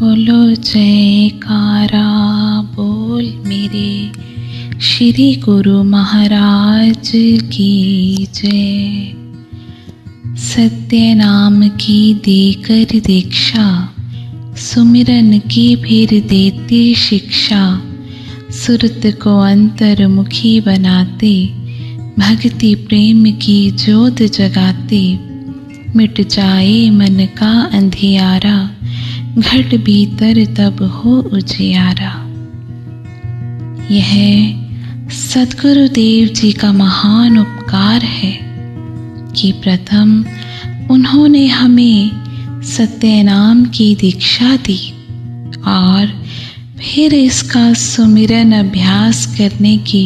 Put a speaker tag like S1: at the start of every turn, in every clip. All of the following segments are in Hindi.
S1: बोलो जयकारा बोल मेरे श्री गुरु महाराज की जय। सत्य नाम की देकर दीक्षा, सुमिरन की फिर देती शिक्षा। सुरत को अंतर्मुखी बनाते, भक्ति प्रेम की ज्योत जगाते। मिट जाए मन का अंधियारा, घट भीतर तब हो उजियारा। यह सद्गुरुदेव जी का महान उपकार है कि प्रथम उन्होंने हमें सत्य नाम की दीक्षा दी और फिर इसका सुमिरन अभ्यास करने की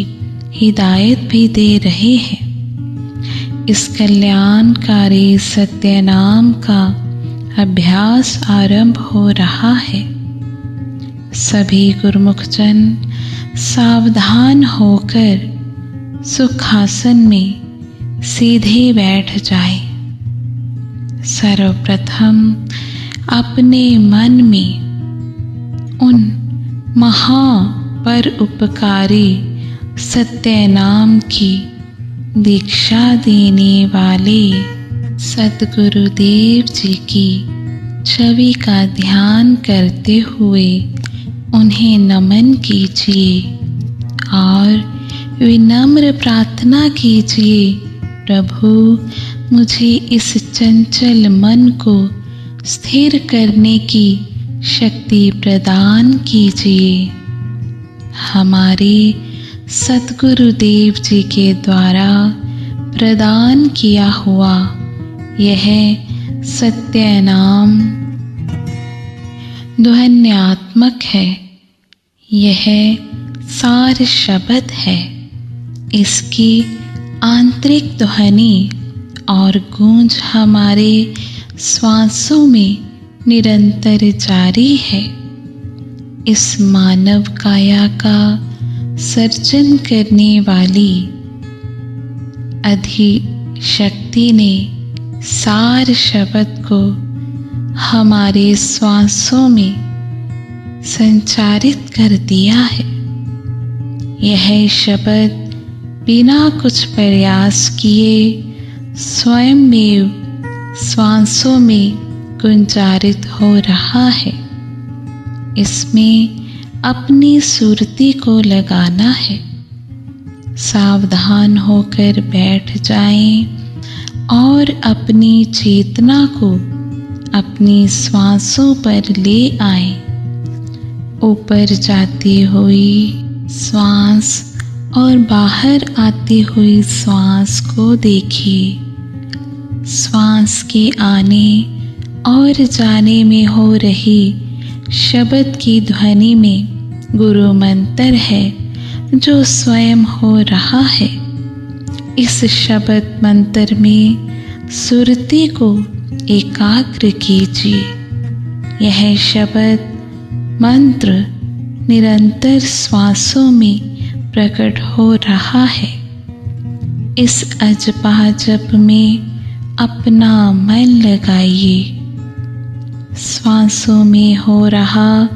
S1: हिदायत भी दे रहे हैं। इस कल्याणकारी सत्य नाम का अभ्यास आरंभ हो रहा है। सभी गुरुमुख जन सावधान होकर सुखासन में सीधे बैठ जाए। सर्वप्रथम अपने मन में उन पर उपकारी सत्य नाम की दीक्षा देने वाले सद्गुरुदेव जी की छवि का ध्यान करते हुए उन्हें नमन कीजिए और विनम्र प्रार्थना कीजिए, प्रभु मुझे इस चंचल मन को स्थिर करने की शक्ति प्रदान कीजिए। हमारे सद्गुरुदेव जी के द्वारा प्रदान किया हुआ यह सत्य नाम ध्वन्यात्मक है। यह सार शब्द है। इसकी आंतरिक ध्वनि और गूंज हमारे श्वासों में निरंतर जारी है। इस मानव काया का सर्जन करने वाली अधिशक्ति ने सार शब्द को हमारे श्वासों में संचारित कर दिया है। यह शब्द बिना कुछ प्रयास किए स्वयं में श्वासों में गुंजारित हो रहा है। इसमें अपनी सुरती को लगाना है। सावधान होकर बैठ जाएं और अपनी चेतना को अपनी श्वासों पर ले आए। ऊपर जाती हुई श्वास और बाहर आती हुई श्वास को देखिए। श्वास के आने और जाने में हो रही शब्द की ध्वनि में गुरु मंत्र है जो स्वयं हो रहा है। इस शब्द मंत्र में सुरती को एकाग्र कीजिए। यह शब्द मंत्र निरंतर श्वासों में प्रकट हो रहा है। इस अजपा जप में अपना मन लगाइए। श्वासों में हो रहा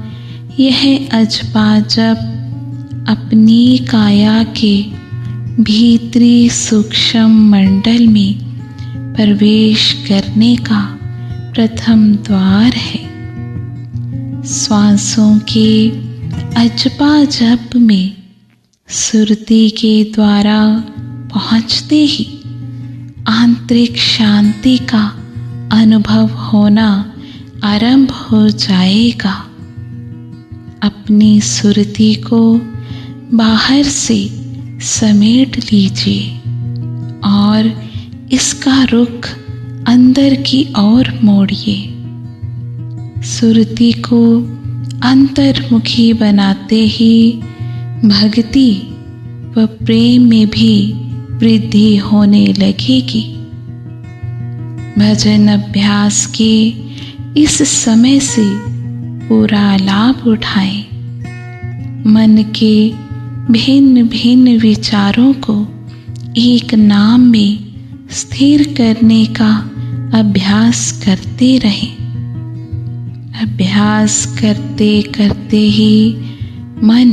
S1: यह अजपा जप अपनी काया के भीतरी सूक्ष्म मंडल में प्रवेश करने का प्रथम द्वार है। श्वासों के अजपा जप में सुरती के द्वारा पहुँचते ही आंतरिक शांति का अनुभव होना आरंभ हो जाएगा। अपनी सुरती को बाहर से समेट लीजिए और इसका रुख अंदर की ओर मोड़िए। सुरती को अंतर्मुखी बनाते ही भक्ति व प्रेम में भी वृद्धि होने लगेगी। भजन अभ्यास के इस समय से पूरा लाभ उठाएं। मन के भिन्न भिन्न विचारों को एक नाम में स्थिर करने का अभ्यास करते रहें। अभ्यास करते करते ही मन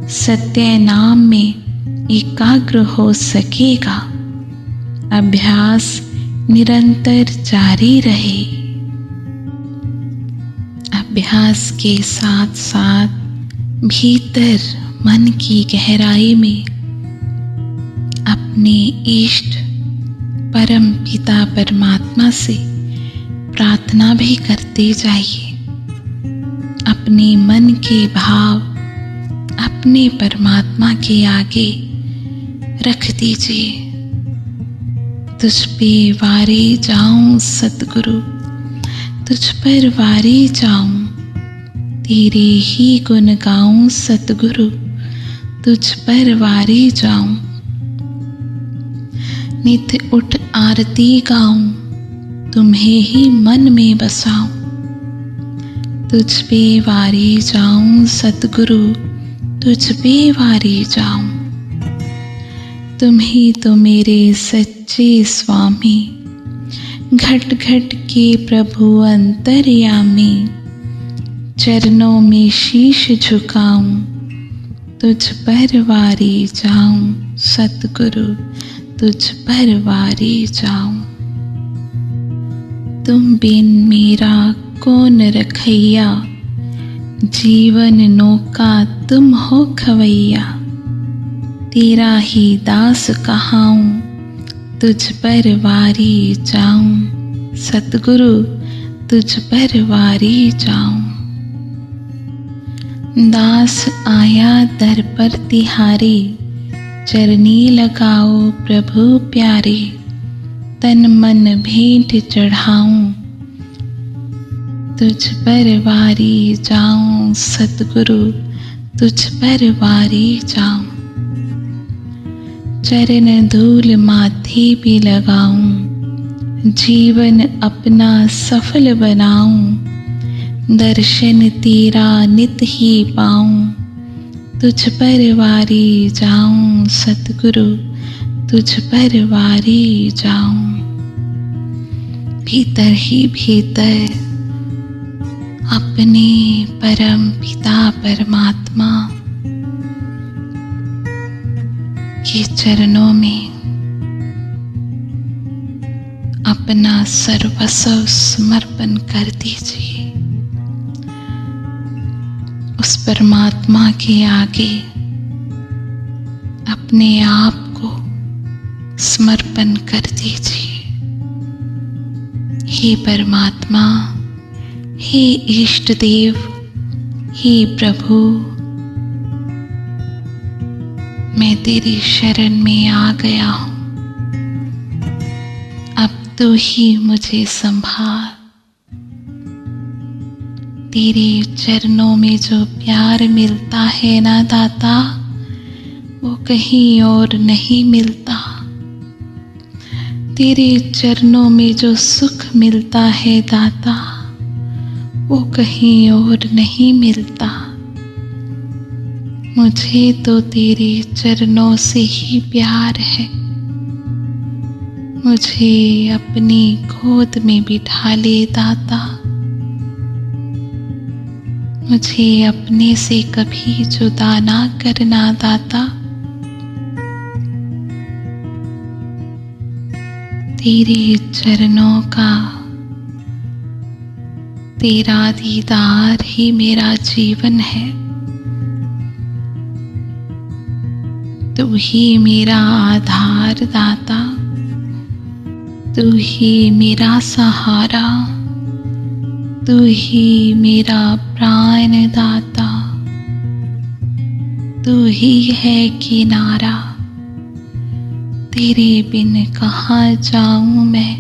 S1: सत्य नाम में एकाग्र हो सकेगा। अभ्यास निरंतर जारी रहे। अभ्यास के साथ साथ भीतर मन की गहराई में अपने इष्ट परम पिता परमात्मा से प्रार्थना भी करते जाइए। अपने मन के भाव अपने परमात्मा के आगे रख दीजिए। तुझ पे वारे जाऊं सतगुरु, तुझ पर वारे जाऊं, तेरे ही गुण गाऊं सतगुरु, तुझ पर वारे जाऊं। नित उठ आरती गाऊं, तुम्हें ही मन में बसाऊं। तुझ पे वारे जाऊं सतगुरु, तुझ पे वारे जाऊं। तुम ही तो मेरे सच्चे स्वामी, घट घट के प्रभु अंतर्यामी। चरणों में शीश झुकाऊं, तुझ पर वारे जाऊं सतगुरु, तुझ पर वारे जाऊं। तुम बिन मेरा कौन रखैया, जीवन नौका तुम हो खवैया। तेरा ही दास कहाऊं, तुझ पर वारे जाऊं सतगुरु, तुझ पर वारे जाऊं। दास आया दर पर तिहारे, चरनी लगाओ प्रभु प्यारे। तन मन भेंट चढ़ाऊं, तुझ पर वारे जाऊं सतगुरु, तुझ पर वारे जाऊं। चरण धूल माथे पे लगाऊं, जीवन अपना सफल बनाऊं। दर्शन तेरा नित ही पाऊं, तुझ पर वारे जाऊं सतगुरु, तुझ पर वारे जाऊं। भीतर ही भीतर अपने परम पिता परमात्मा के चरणों में अपना सर्वस्व समर्पण कर दीजिए। उस परमात्मा के आगे अपने आप को समर्पण कर दीजिए। हे परमात्मा, हे इष्ट देव, हे प्रभु, मैं तेरी शरण में आ गया हूं। अब तू ही मुझे संभाल। तेरे चरणों में जो प्यार मिलता है ना दाता, वो कहीं और नहीं मिलता। तेरे चरणों में जो सुख मिलता है दाता, वो कहीं और नहीं मिलता। मुझे तो तेरे चरणों से ही प्यार है। मुझे अपनी गोद में बिठा ले दाता। मुझे अपने से कभी जुदा ना करना दाता। तेरे चरणों का, तेरा दीदार ही मेरा जीवन है। तू ही मेरा आधार दाता, तू ही मेरा सहारा, तू ही मेरा प्राण दाता, तू ही है किनारा। तेरे बिन कहाँ जाऊं मैं,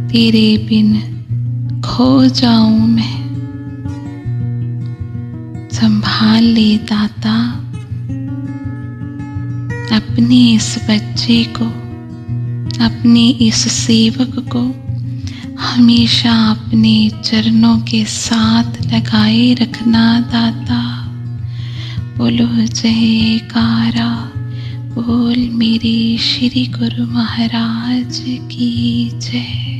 S1: तेरे बिन खो जाऊं मैं। संभाल ले दाता अपने इस बच्चे को, अपने इस सेवक को हमेशा अपने चरणों के साथ लगाए रखना दाता। बोलो जयकारा, बोल मेरे श्री गुरु महाराज की जय।